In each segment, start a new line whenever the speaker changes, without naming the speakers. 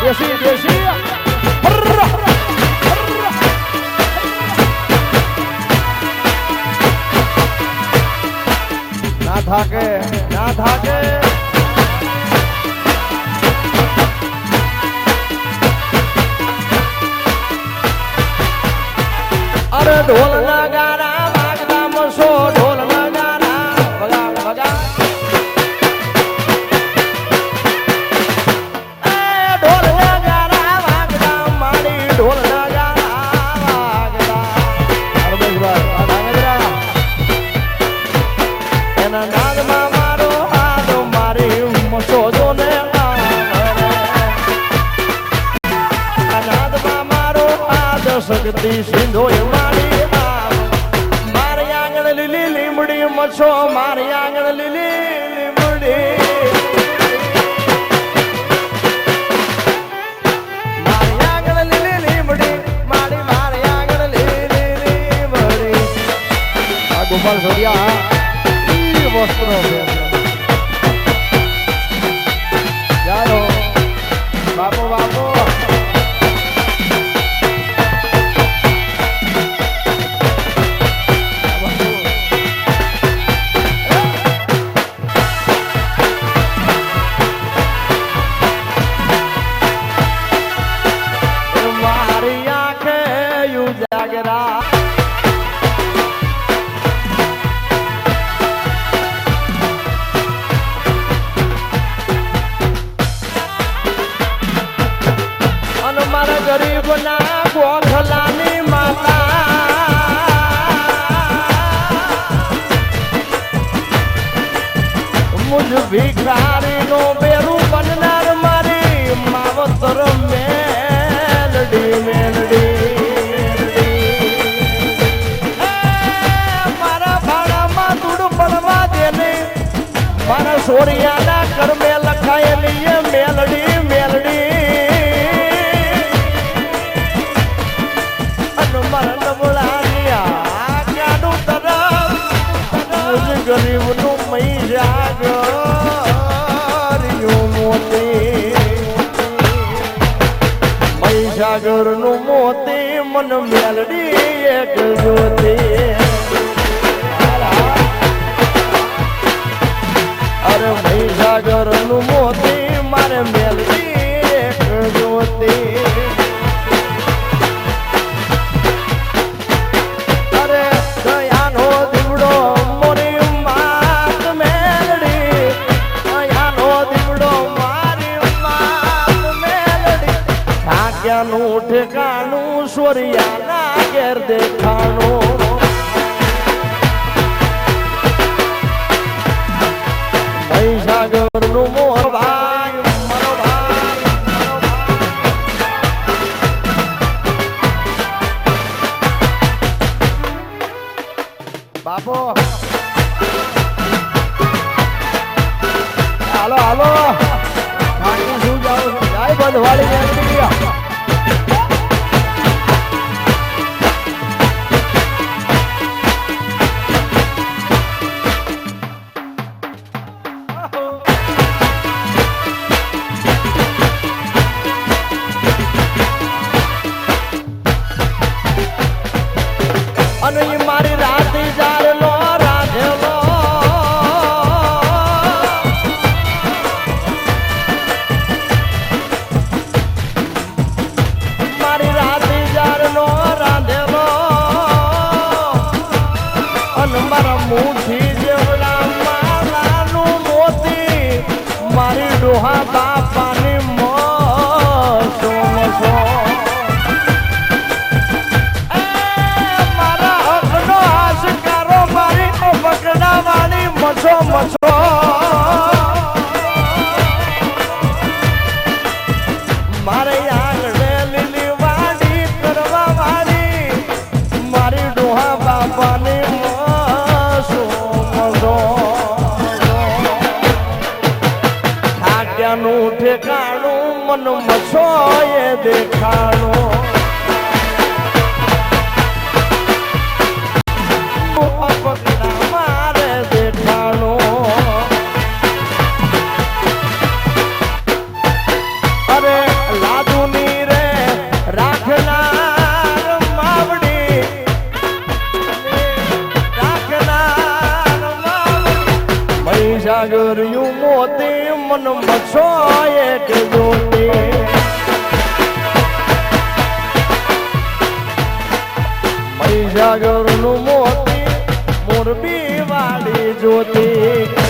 દેશી દેશી ના થાકે ના થાકે અરે ઢોલ નગારા વાગતા મસો ઢોલ નગારા વગા વગા ઢોલ નગારા વાગતા મારી ઢોલ નગારા વાગતા એના નાદમાં મારો હાથ મારી મસો જોને નાદમાં મારો હાથ શક્તિ સિંધો મછો મારી આંગણ લીલી લીમડી મારી આંગણ લીલી લીમડી મારી આંગણ લીલી લીમડી આ ગોપાલ સોડિયા વસ્ત્રો ચાલો બાપો બાપો ગરીબ ના ગોખલાની માતા મુજ ભિખારી નો બેરું બનનાર મારી માવતર મેલડી મેલડી મારા ભાડામાં દૂધ પડવા દેને મારા સોરિયાના કર્મે લખાયેલી મેલડી મેલડી ગરીબ નું મહીસાગર નું મોતી મન મેલડી એક જોતી અરે મહીસાગર નું મોતી મારે મેલડી એક જોતી ઠેકાણું સોરિયાના ઘેર દેખાણું મહીસાગર નું મોર ભાઈ મારો ભાઈ બાપો હાલો હાલો શું જાવ જાય બંધવાળી અને મારી રાત જારલો રાધેલો મારી રાત જારલો રાધેલો અને મારા મુઠી જેવડા માલાનું મોતી મારી ડોહા બાપાની મસો મસો મછો મછો મારે આંગણે લીલી વાડી કરવા વાળી મારી ડોહા બાપાની મસો મછો થાક્યાનું ઠેકાણું મન મછો એ દેખાણું અરે મચ્છો એક જોતી મહીસાગર નું મોતી મોરબી વાળી જોતી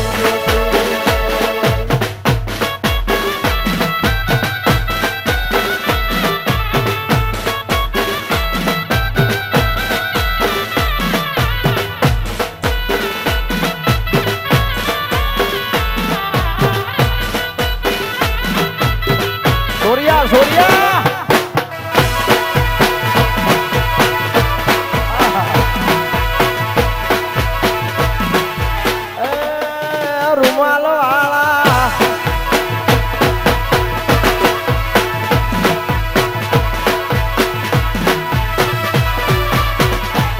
સોરિયા રૂમાલ વાળા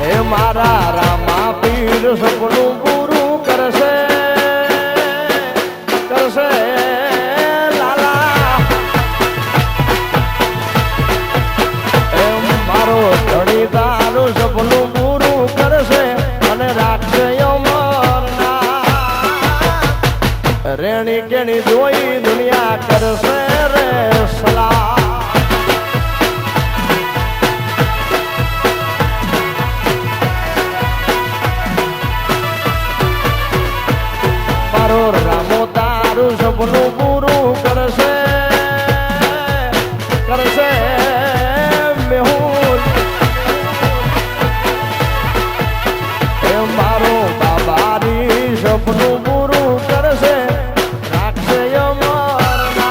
એ મારા રામા પીર સપનું પૂરું કરશે કરશે તારું સપનું પૂરું કરશે અને રાખશે અમરના રેણી કેણી જોઈ દુનિયા કરશે રે સલાહ મારો રામો તારું સપનું પૂરું કરશે કરશે મેહુલ મારો બાબારી સપનું પૂરું કરશે રાખશે અમરના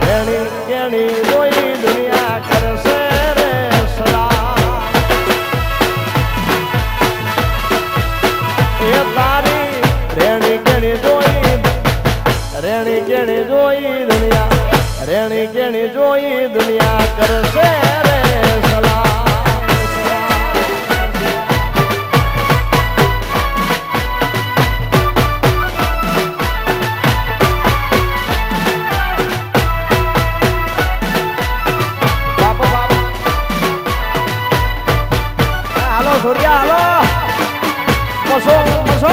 રેણી કેણી જોઈ દુનિયા કરશે રે સલાહ એ તારી રેણી કેણી જોઈ દુનિયા રેણી કેણી જોઈ દુનિયા કરશે રે સલાહ સોરિયા હાલો મસો મસો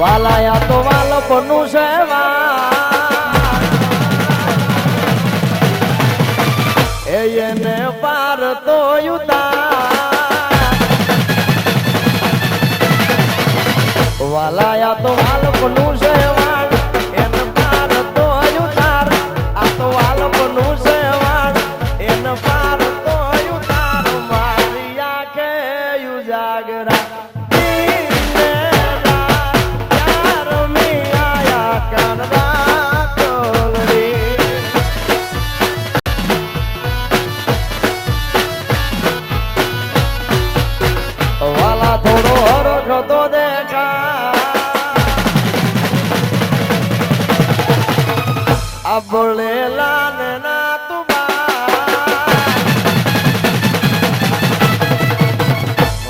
વાલાયા તો વાલ પનું સેવા એને પાર તો વાલાયા તો વાલ પનું સેવાણ એને પાર તો યુતાર આ તો વાલ પનું સેવાણ એને પાર તો યુતાર મારી આંખે યુજાગરા થોડો હરખતો દેખા આ બોલેલા ને ના તુબા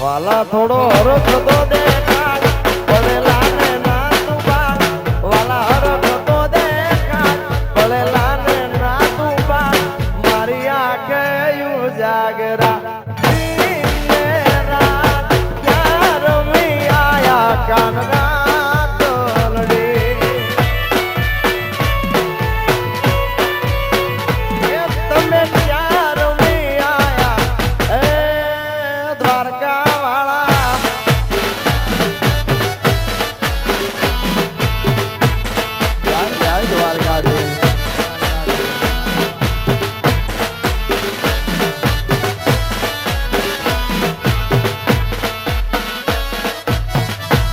વાલા થોડો હરખતો દેખા બોલેલા ને ના તુબા વાલા હરખતો દેખા બોલેલા ને ના તુબા મારી આંખે યુ જાગરા કાનરા તોલડી તમે ક્યાં રમી આયા એ દ્વારકા વાળા દ્વારકા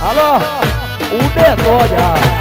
હાલો ઉડે તો જા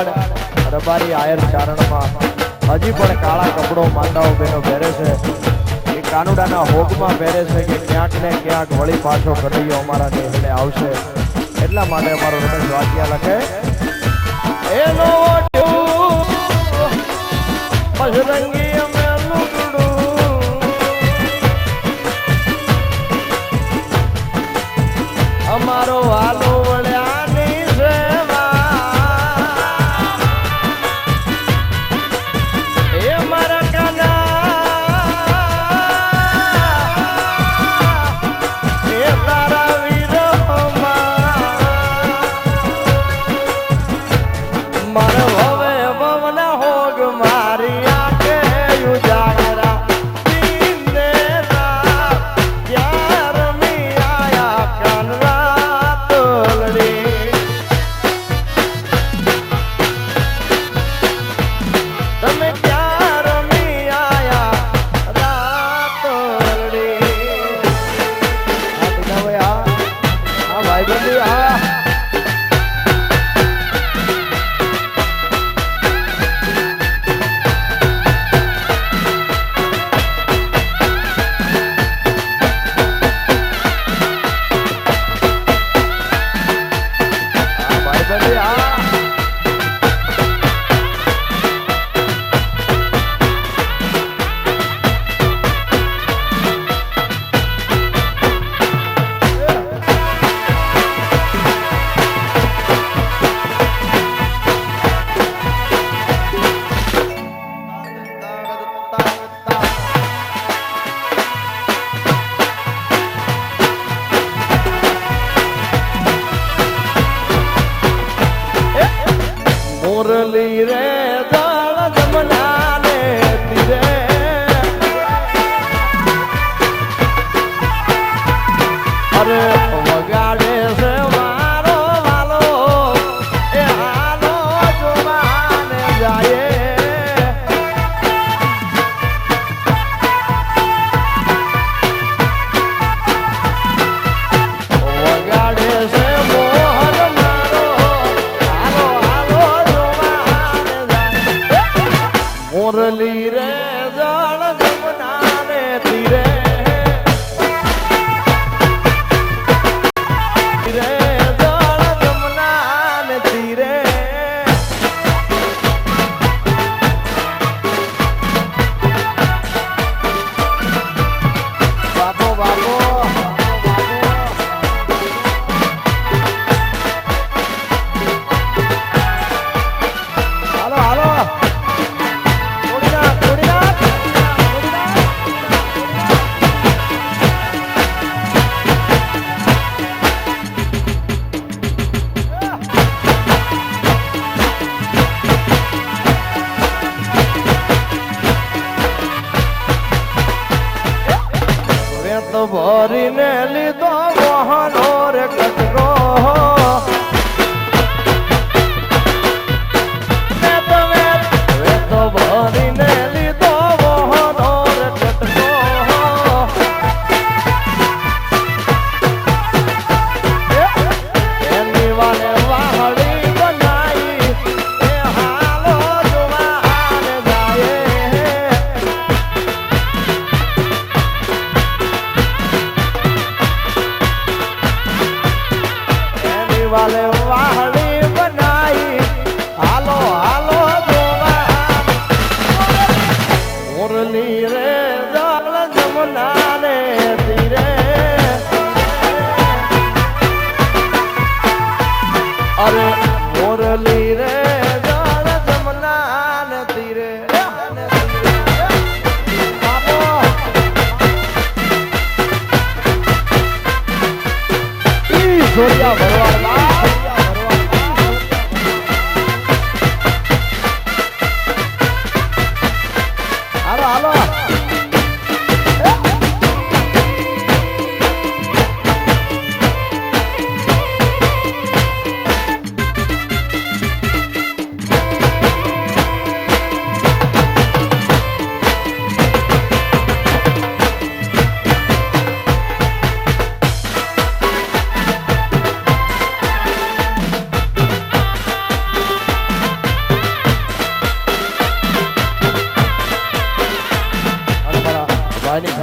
ભરવાડ રબારી આયર ચારણમાં હજી પણ કાળા કપડો માતાઓ બહેનો પહેરે છે એ કાનુડાના હોગમાં પહેરે છે કે ક્યાંક ને ક્યાંક વળી પાછો કઢૈયો અમારા દેહને આવશે એટલા માટે અમારો રમેશ વાક્યા લખે એનો બજરંગી અમે લુગડું અમારો વાલો વળ્યાની સેવા એ મારા કાના એ તારા વીરોમાં મારે હવે ભવના હોગ મારી આંખે ઉજાગરા દિનેરા ક્યાં રમી આયા કાનરા તોલડી તમે ક્યાં રમી આયા રાતોલડી આ ભાઈ બંધી આ મુરલી રે દળ જમના ને તીરે અરે વગાડે છે મારો વાલો એ હાલો જોવાને જાય વગાડે છે મોહન મારો હાલો હાલો મુરલી રે જળ જમના ને તીરે રે જળ જમના ને તીરે બાપો બાપો હાલો હાલો તો ભરીને લીધો વાહનો રે કટકો તો ભરીને લીધો વાહનો રે કટકો એની વાલે વાહડી બનાવી એ હાલો જોવાને જાય વાલે વાહડી બનાઈ હાલો હાલો જોવા મુરલી રે જળ જમના ને તીરે અરે મુરલી રે જળ જમના ને તીરે જોડિયા ભરવાડમાં હાલો હાલો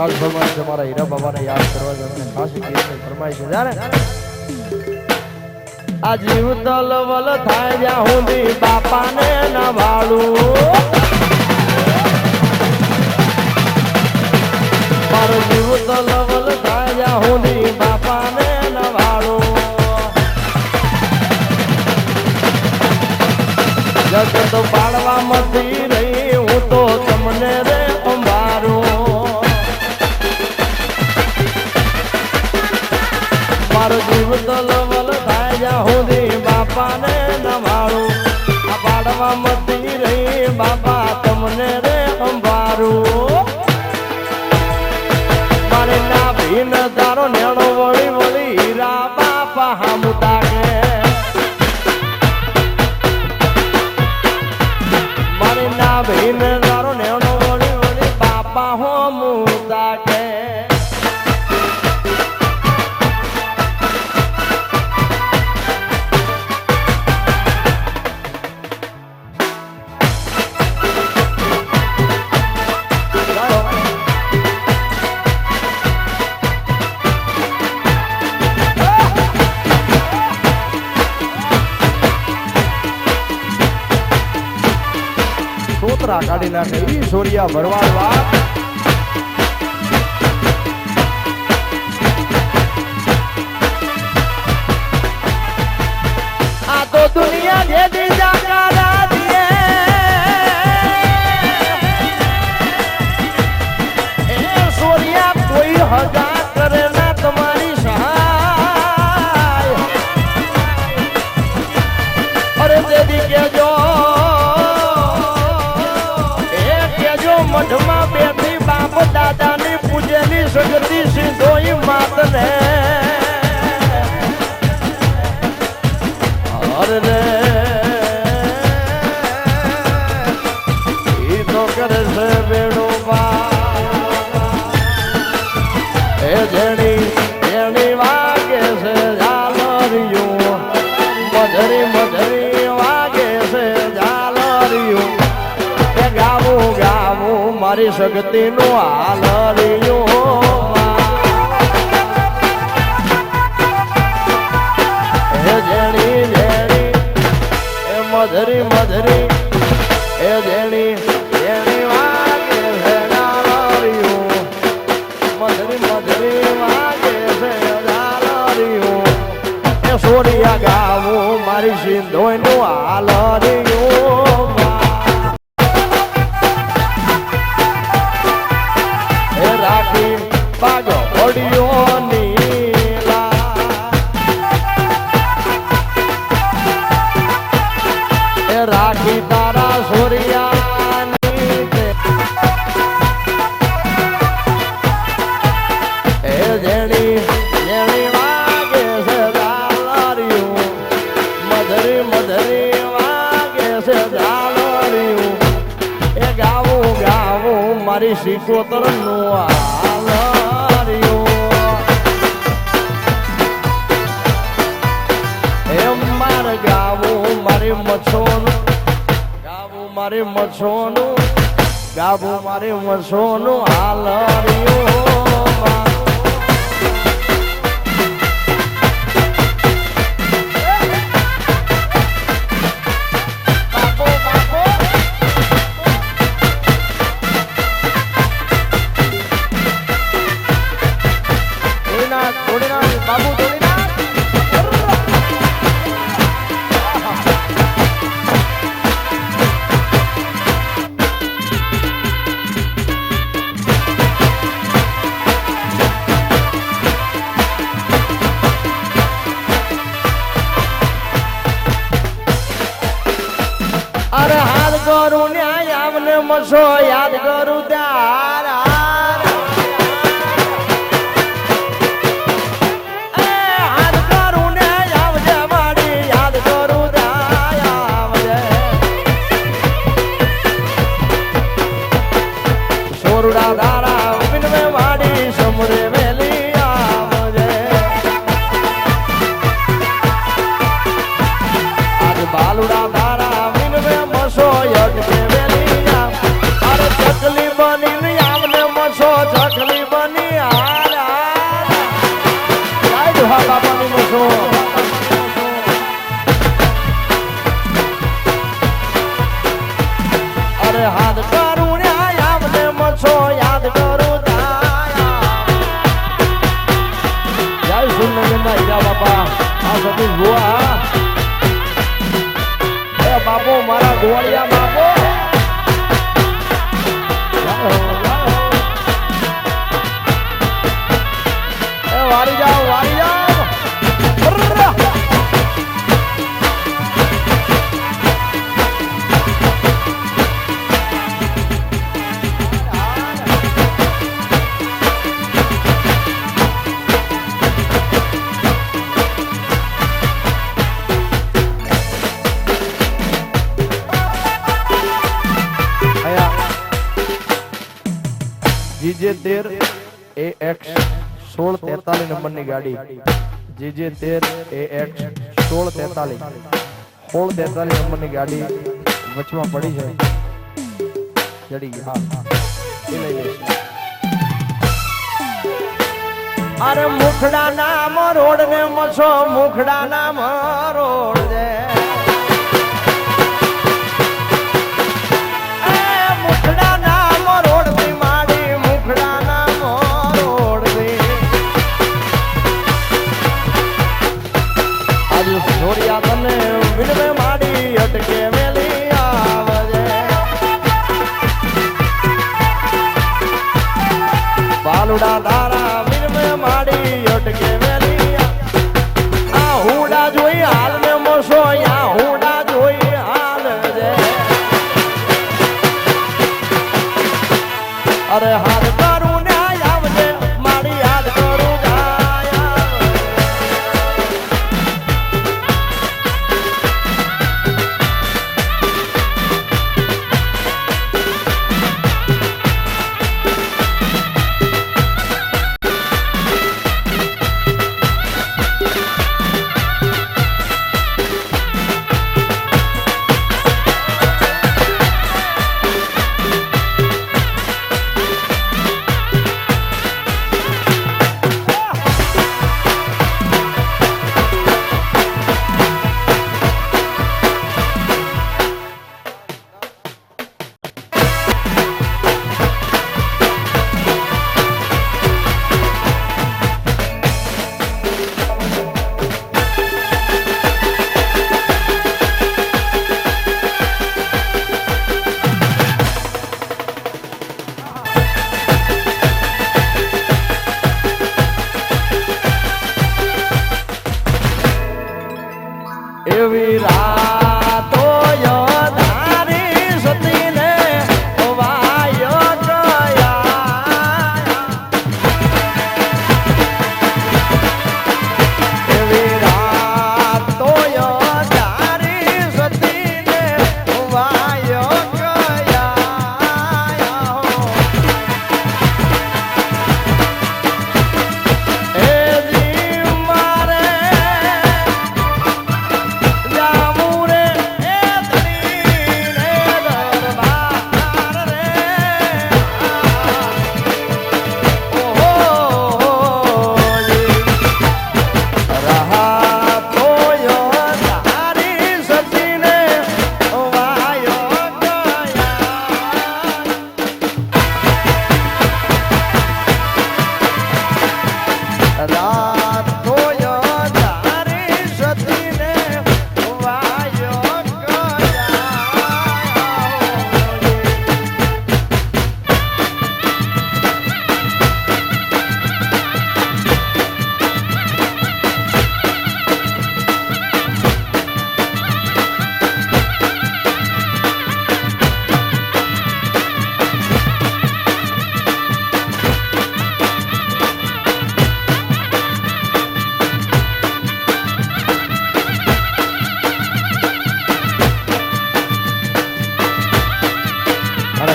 ખાસ ફરમાય છે મારા હીરા બાબાને યાદ કરવા જવાની ખાસ ગીતની ફરમાય છે જાણે આ જીવ તલવલ થાય જ્યાં સુધી બાપાને ના વાળું મારો જીવ તલવલ થાય જ્યાં સુધી બાપાને ના વાળું જગત પાડવા મથી રહી હું તો તમને રે અંબારું મારો જીવ તલવલ થાય જ્યાં સુધી બાપાને નવાળું આ પાડવા મથી રહી બાપા તમને રે અંબારું મારે ના ભીન તારો નેણો વળી વળી હીરા બાપા હામુતા કે મારે ના ભીન તારો નેણો વળી વળી બાપા હોમુતા કે કાઢી નાખે ઈ સોરિયા ભરવાડ વાત આ તો દુનિયા જે દીજા કાઢા દીએ એ સોરિયા કોઈ હગા કરે ના તમારી સહાય અરે દેદી કેજો મઢમાં બેઠી બાપ દાદાની પૂજેલી સગતી સીધોઈ માતને અરે રે ઈ તો કરે છે બેડો એ જેણી વાગે છે ઝાલરિયું મધરી મધરી વાગે છે ઝાલરિયું ગાવું મારી શક્તિ નું હાલરિયું જેણી જેણી એ મધરી મધરી એ જેણી જેણી વાગે છે હાલરિયું મધરી મધરી વાગે છે હાલરિયું એ સોરિયા ગાવું મારી સિંધોઈ નું હાલરિયું પાગો ઓડિયો નીલા એ રાખી તારા સોરિયાની એ જેણી જેણી વાગે છે ઝાલરિયું મધરી મધરી વાગે છે ઝાલરિયું એ ગાવું ગાવું મારી સિકોતર નું ગાવું મારે મછોનું હાલરિયું બાબુ અરે હાથ કરું ન્યાય આમને મસો યાદ કરું તારા હાથ કરું ન્યાય આવજે મારી યાદ કરું તારા આવજે સોરડા ધારા વિનમે વાડી સમરે વેલી આવજે આજ બાલુડા ધારા યજ્ઞ વેલિયા અરે ચકલી સતીશ ભુવા એ બાપુ મારા ગોળિયા બાપુ એ વારી જાઓ વારી જાઓ GJ13 AX 1643 નંબરની ગાડી GJ13 AX 1643 નંબરની ગાડી વચમાં પડી છે ચડી ગઈ હા એ લઈ લેશે અરે મુખડા નામ રોડ ને મસો મુખડા નામ રોડ દે મુખડા નામ રોડ તને વિનવે માડી અટકે મેલી આવજે બાલુડા તારા વિનવે માડી અટકે મેલી આ હુડા જોઈ હાલ ને મોસો આ હુડા જોઈ હાલ જે અરે હાલ કરું ને આવજે માડી યાદ કરું એવી રાતો ધારી સતીને વાયો ગયા એવી રાતો ધારી સતીને વાયો ગયા એ જી મારે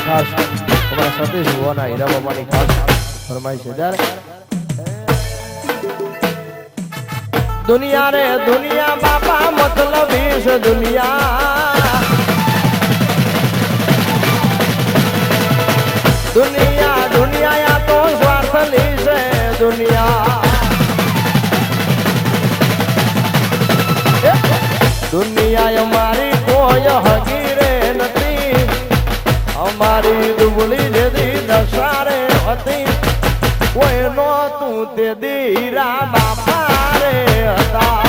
ખાસ અમારા સતીશ ભુવાના હીરા બાબાની ખાસ ફરમાઈ છે ત્યારે દુનિયા રે દુનિયા બાપા મતલબ છે દુનિયા દુનિયા દુનિયા તો સ્વાર્થ લી છે દુનિયા દુનિયા અમારી કોઈ હગી રે નથી અમારી દુબળી જેદી દશારે હતી કોઈ નો તું તે દીરા બાપા રે હતા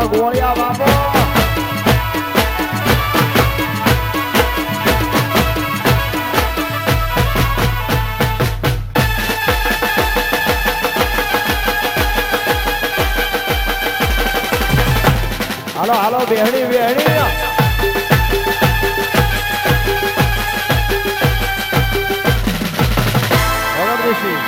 મારા ગોળિયા બાપો. હાલો હાલો બેહણી બેહણી જબરદસ્તી.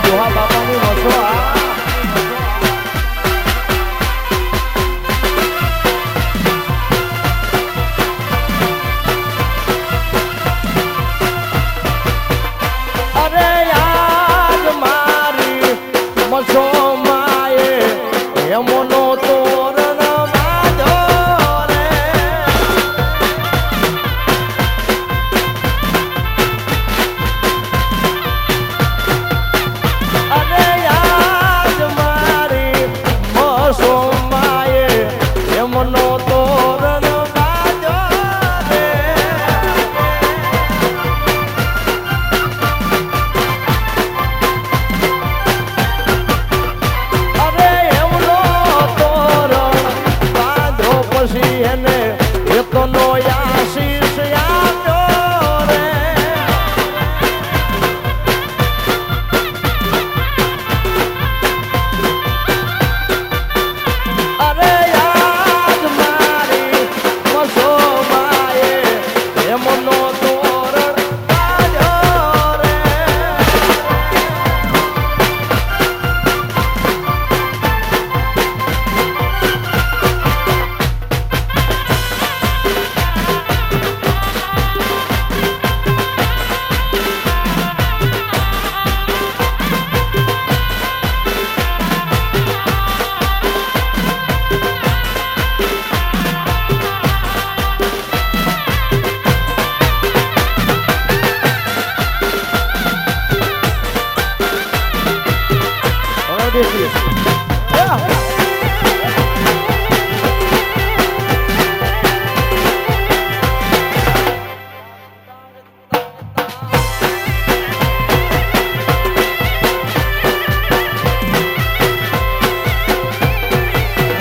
દોહા બાપાની વસો અરે યાદ મારી મસો માએ એમનો તોરણ બાંધો રે. અરે યાદ મારી મસો માએ એમનો તોરણ બાંધો રે. અરે એમનો તોરણ બાંધો પછી એને એકનો આશીષ આપ્યો રે. અરે યાદ મારી મસો માએ એમનો તોરણ બાંધ્યો રે.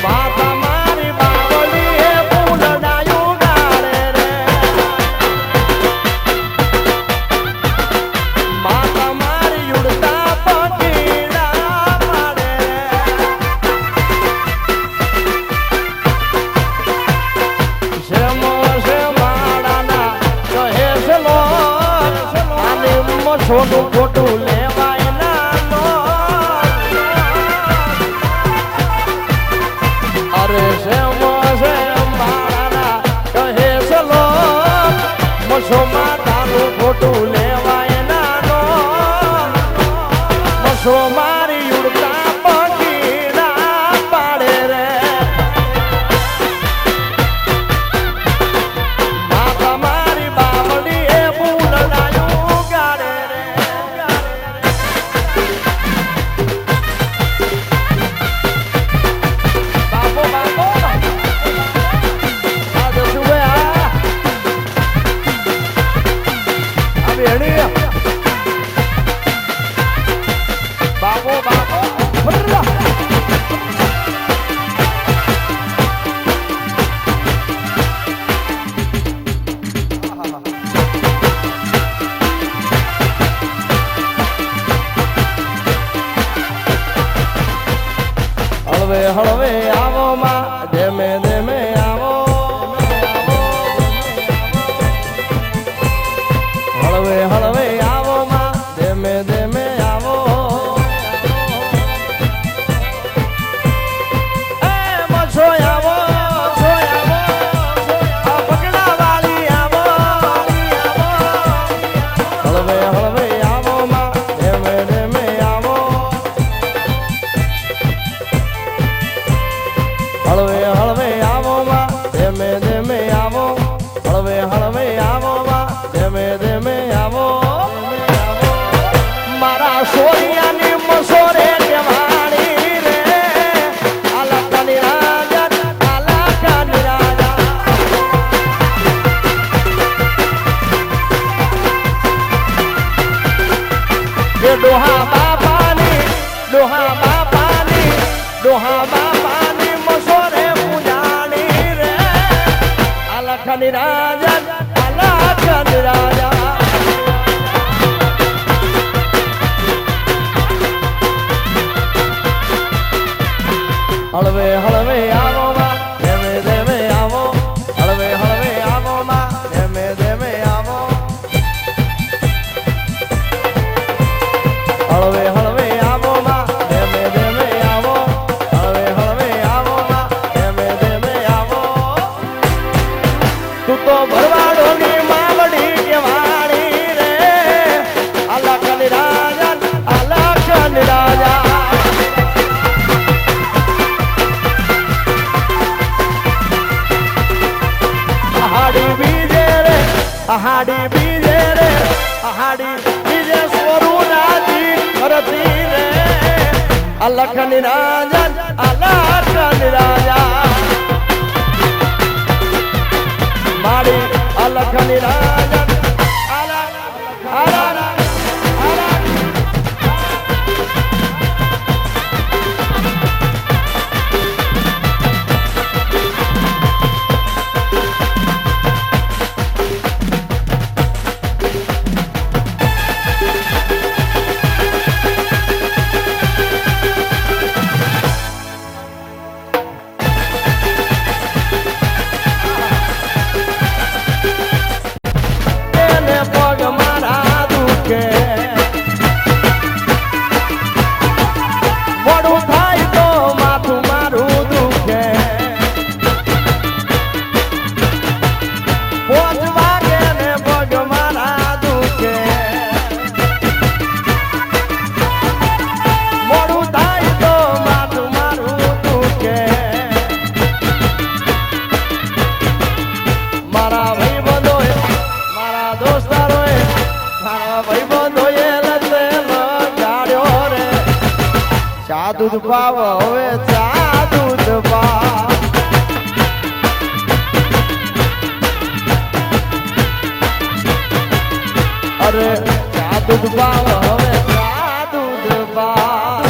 માતા મારી બાવલી એ ફૂલડાયું ગાળે રે. માતા મારી ઉડતા પંખીડા પાડે રે. ડોહા બાપાની મસોરે પૂજાણી રે અલખની રાજા અલખની રાજા હળવે હળવે આવો માં ધેમે ધેમે આવો હળવે હળવે આવો માં ધેમે ધેમે આવો હળવે હળવે આવો માં ધેમે ધેમે આવો હળવે હળવે આવો માં ધેમે ધેમે આવો તું તો ભરવાડોની માવડી કેવાણી રે અલખની રાજા અલખની રાજા હાડી બીજે રે હાડી બીજે સ્વરૂ રાજી કરતી રે અલખની રાજા અલખની રાજા મારી અલખની રાજા દૂધ પાવ હવે ચા દૂધ પાવ અરે ચા દૂધ પાવ હવે ચા દૂધ પાવ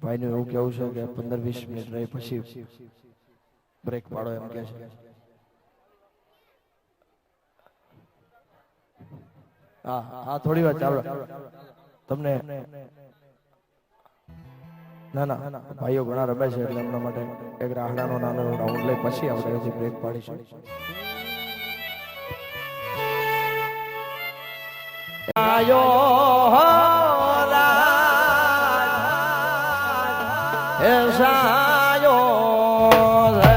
ભાઈનું એવું કેવું છે કે 15-20 મિનિટ રહી પછી બ્રેક પાડો એમ કે છે. હા હા થોડી વાર ચાલો તમને ના ના ભાઈઓ ઘણા રમે છે એટલે એમના માટે એક રાહડાનો નાનો રાઉન્ડ લઈ પછી આપણે હજી બ્રેક પાડીશું. આયો રાજ હે સાયો રે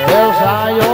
હે સાયો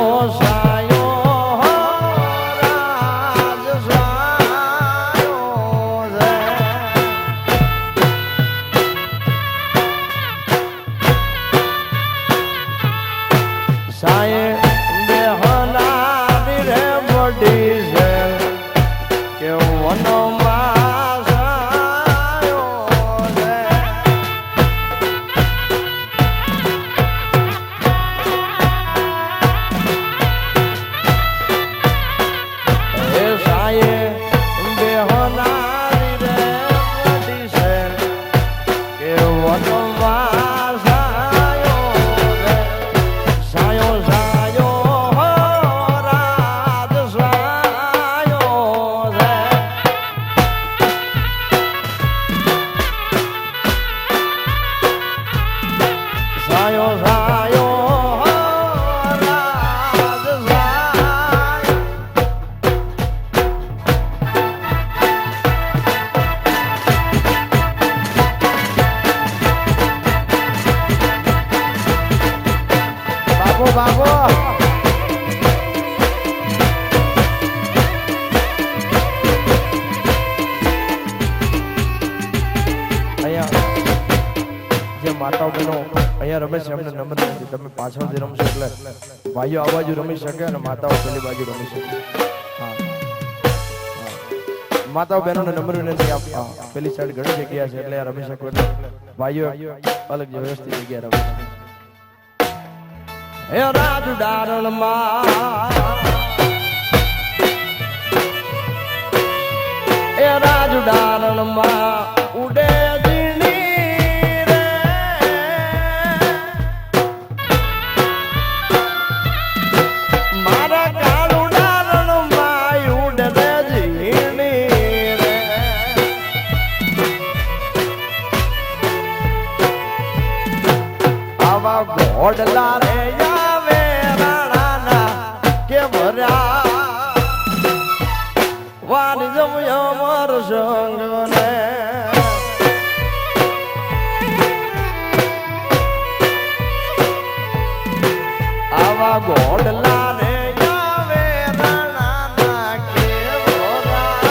માતાઓ બહેનો અહીંયા રમે છે એમને નંબર નથી. તમે પાછળથી રમશો એટલે ભાઈઓ આ બાજુ રમી શકે અને માતાઓ પેલી બાજુ રમી શકે. હા માતાઓ બહેનોને નંબર નથી આપતા. પેલી સાઈડ ઘણી જગ્યા છે એટલે રમી શકો એટલે ભાઈઓ અલગ વ્યવસ્થિત જગ્યા રમે છે. હે રાજ ડારણમાં એ રાજ ડારણમાં ઉડે ઘોડલા રે આવે રાણાના કે ભર્યા વાની જમ્યો મર સંગ ને આવા ઘોડલા રે આવે રાણાના કે ભર્યા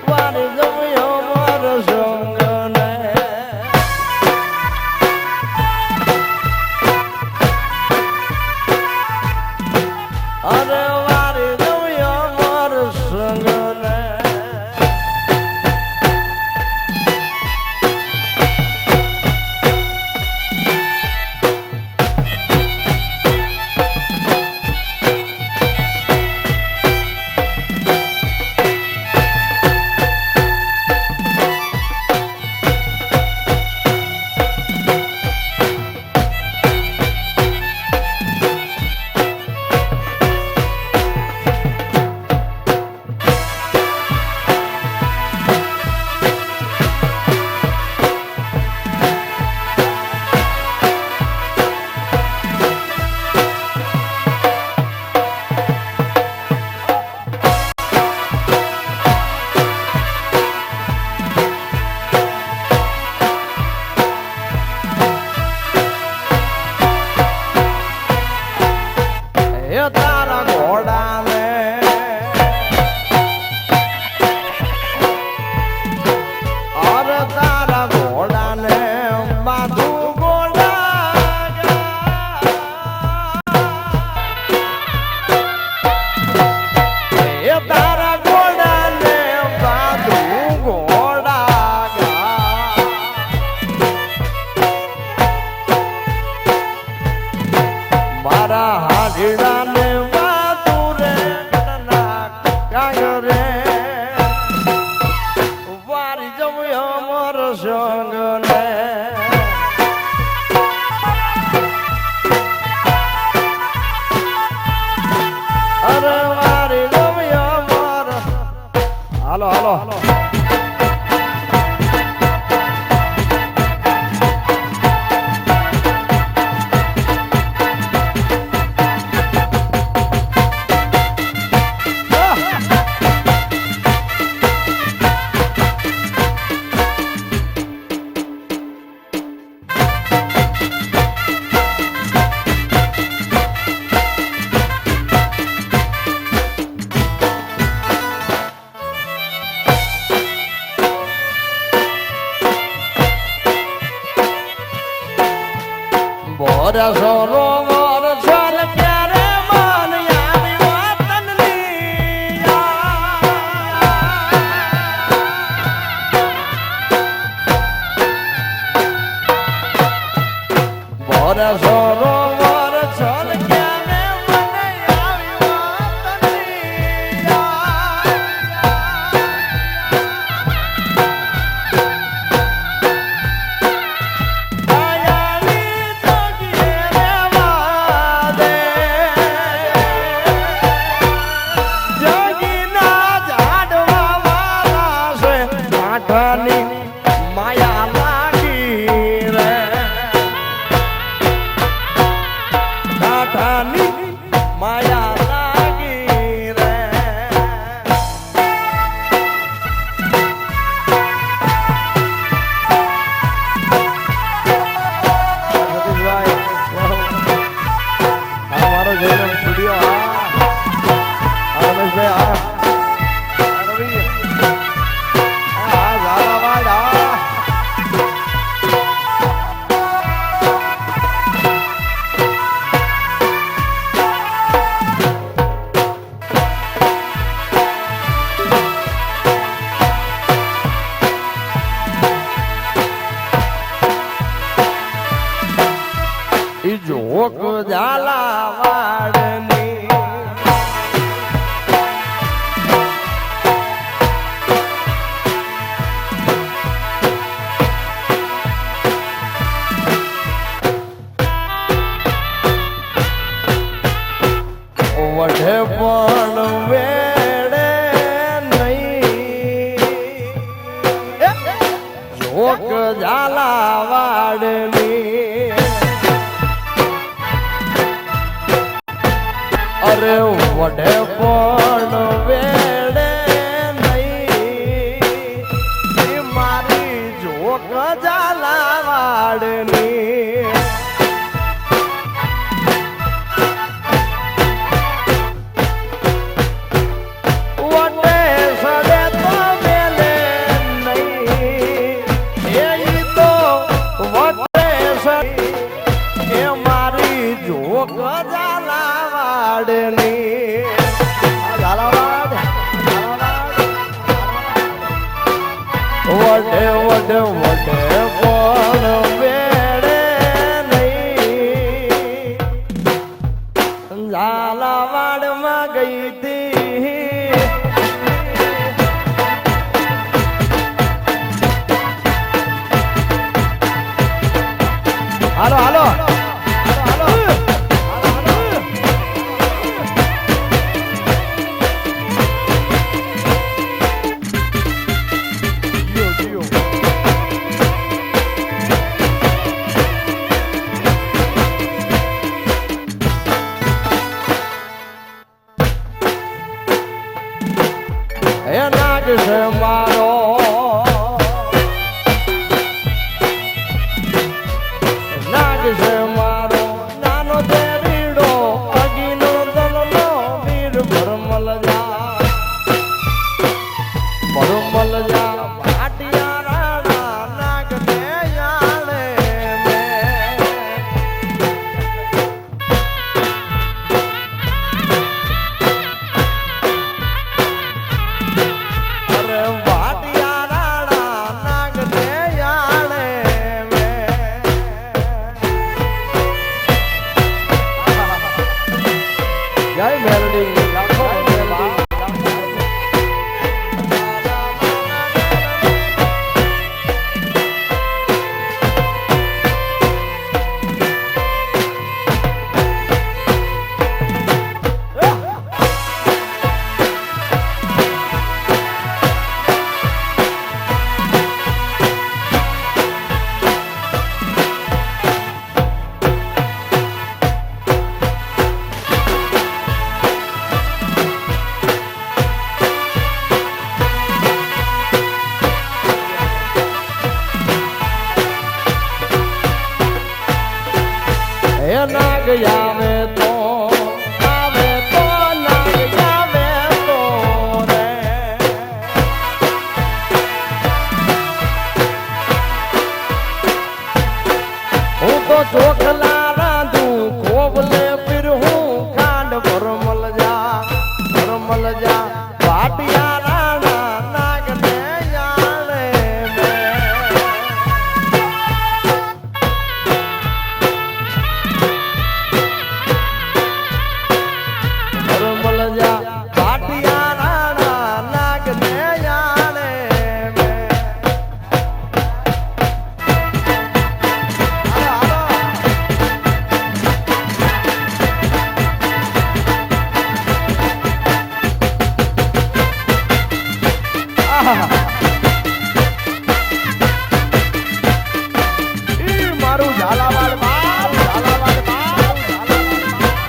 વાની જમ્યો મર સંગ તારા ઘોડા ને અરે તારા ઘોડા ને બાધું ઘોડા એ તારા ઘોડા ને બાધું ઘોડા મારા હાજડા અરે મારી હાલો હાલો બોરસો રોમોર છલ ક્યારે મન આવી વતનની બોરસો રોમોર છલ ક્યારે મન આવી માયા લાગી રે કાઠાની માયા લાગી રે મારો જઈને સ્ટુડિયો રમેશભાઈ જોક ઝાલાવાડની વઢે પણ વેડે નહીં જોક ઝાલાવાડની અરે વડે પણ વેડે નહીં મારી જોક ઝાલાવાડની વડે સડે તો મેલે નહીં એ તો વડે સડે એ મારી જોક ઝાલાવાડની ઝાલાવાડ વડે વડે વડે પણ વેડે નહીં ઝાલાવાડમાં ગઈ હતી હાલો હાલો નાગ છે મારો નાગ છે નાગ આવે તો નાગ આવે તો રે હું તો ચોખલા રાંધું કોબલે પીર હું કાંડ ભરમલ જા પાટિયા રાણા નાગ ને જાણે ભરમલ જા પાટિયા રાણા નાગ ને જાણે મારું ઝાલાવાડ બાપ ઝાલાવાડ બાપ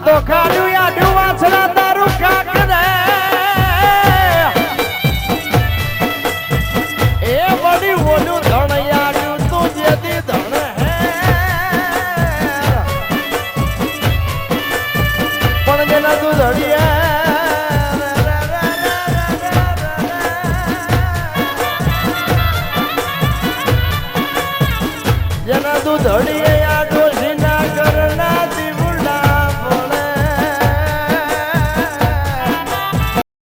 તો ખાડું આડું વાછડા તારું કાક રે એ વળી ઓલું ધણ આડું તું જેથી ધણ હે પણ જેના તું ધડીએ જેના તું ધડીએ